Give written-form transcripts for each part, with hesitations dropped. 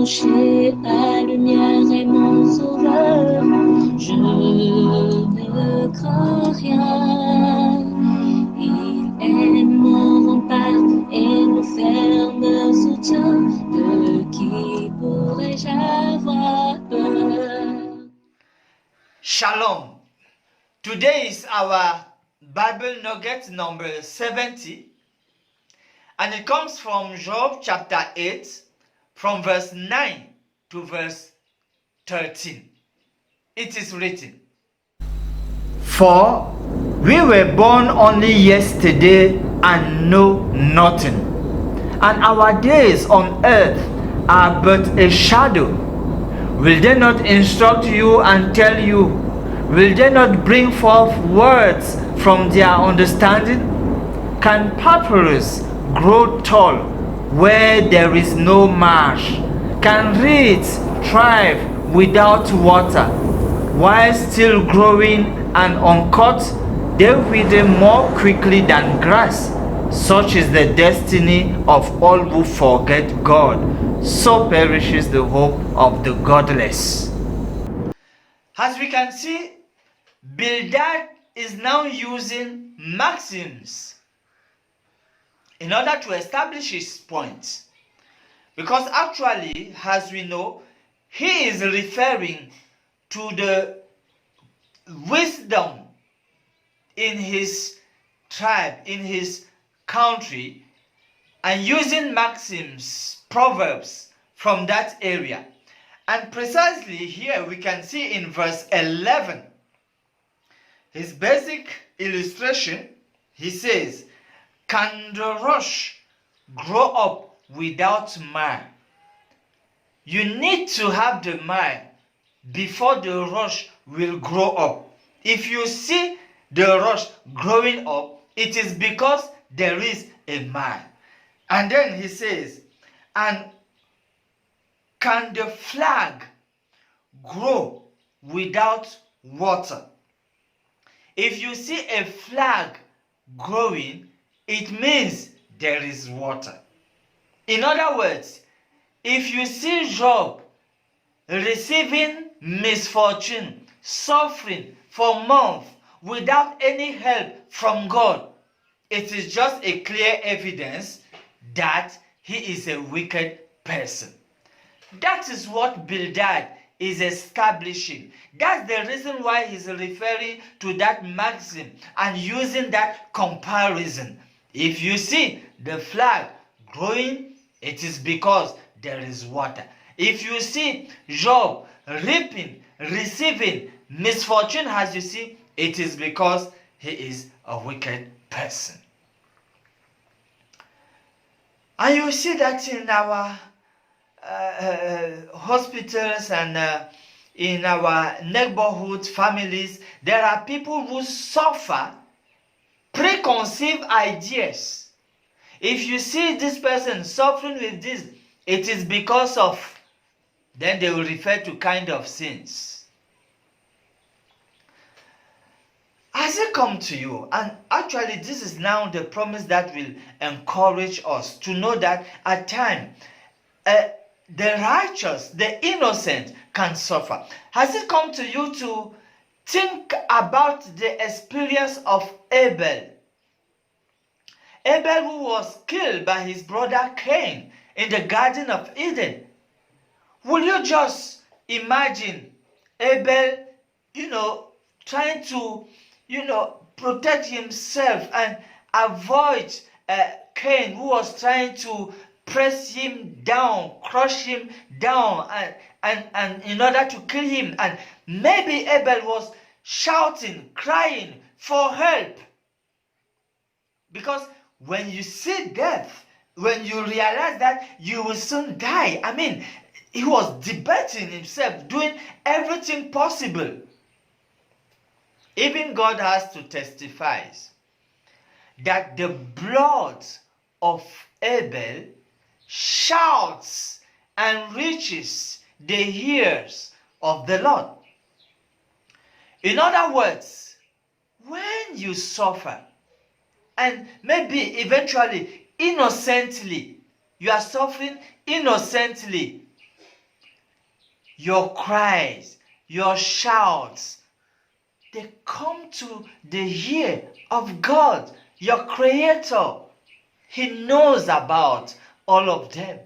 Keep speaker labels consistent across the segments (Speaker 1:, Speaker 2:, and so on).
Speaker 1: approcher, la lumière est mon sauveur. Je ne crains rien. Il est mon rempart et mon ferme soutien. De qui pourrais-je avoir peur?
Speaker 2: Shalom. Today is our Bible Nugget number 70, and it comes from Job chapter 8, from verse 9 to verse 13. It is written, "For we were born only yesterday and know nothing, and our days on earth are but a shadow. Will they not instruct you and tell you? Will they not bring forth words from their understanding? Can papyrus grow tall where there is no marsh? Can reeds thrive without water? While still growing and uncut, they wither more quickly than grass. Such is the destiny of all who forget God. So perishes the hope of the godless." As we can see, Bildad is now using maxims in order to establish his point. Because actually, as we know, he is referring to the wisdom in his tribe, in his country, and using maxims, proverbs from that area. And precisely here we can see in verse 11, his basic illustration. He says, "Can the rush grow up without mire?" You need to have the mire before the rush will grow up. If you see the rush growing up, it is because there is a mire. And then he says, "And can the flag grow without water?" If you see a flag growing, it means there is water. In other words, if you see Job receiving misfortune, suffering for months without any help from God, it is just a clear evidence that he is a wicked person. That is what Bildad is establishing. That's the reason why he's referring to that maxim and using that comparison. If you see the flag growing, it is because there is water. If you see Job reaping, receiving misfortune, as you see, it is because he is a wicked person. And you see that in our hospitals and in our neighborhood families, there are people who suffer preconceived ideas. If you see this person suffering with this, it is because of, then they will refer to kind of sins. Has it come to you? And actually this is now the promise that will encourage us to know that at times the righteous, the innocent can suffer. Has it come to you to think about the experience of Abel? Abel, who was killed by his brother Cain in the Garden of Eden. Will you just imagine Abel, trying to, protect himself and avoid Cain, who was trying to press him down, crush him down, and in order to kill him. And maybe Abel was shouting, crying for help. Because when you see death, when you realize that you will soon die, he was debating himself, doing everything possible. Even God has to testify that the blood of Abel shouts and reaches the ears of the Lord. In other words, when you suffer, and maybe eventually innocently, you are suffering innocently, your cries, your shouts, they come to the ear of God, your Creator. He knows about all of them.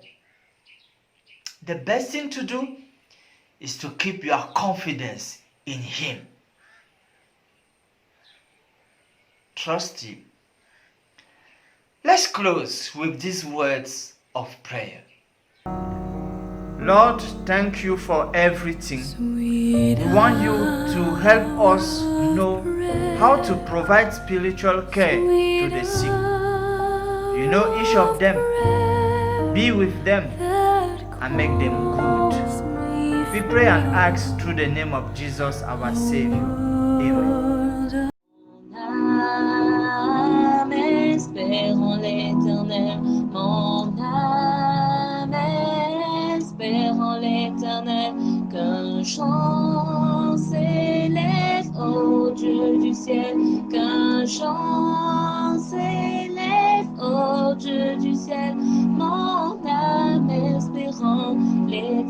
Speaker 2: The best thing to do is to keep your confidence in Him. Trust Him. Let's close with these words of prayer. Lord, thank you for everything. We want you to help us know how to provide spiritual care to the sick. You know each of them. Be with them and make them good. We pray and ask through the name of Jesus, our Savior. Amen.
Speaker 1: Espérant l'éternel, mon âme, espérant l'éternel, qu'un chant s'élève au Dieu du ciel, qu'un chant s'élève au Dieu du ciel, mon âme, espérant l'éternel.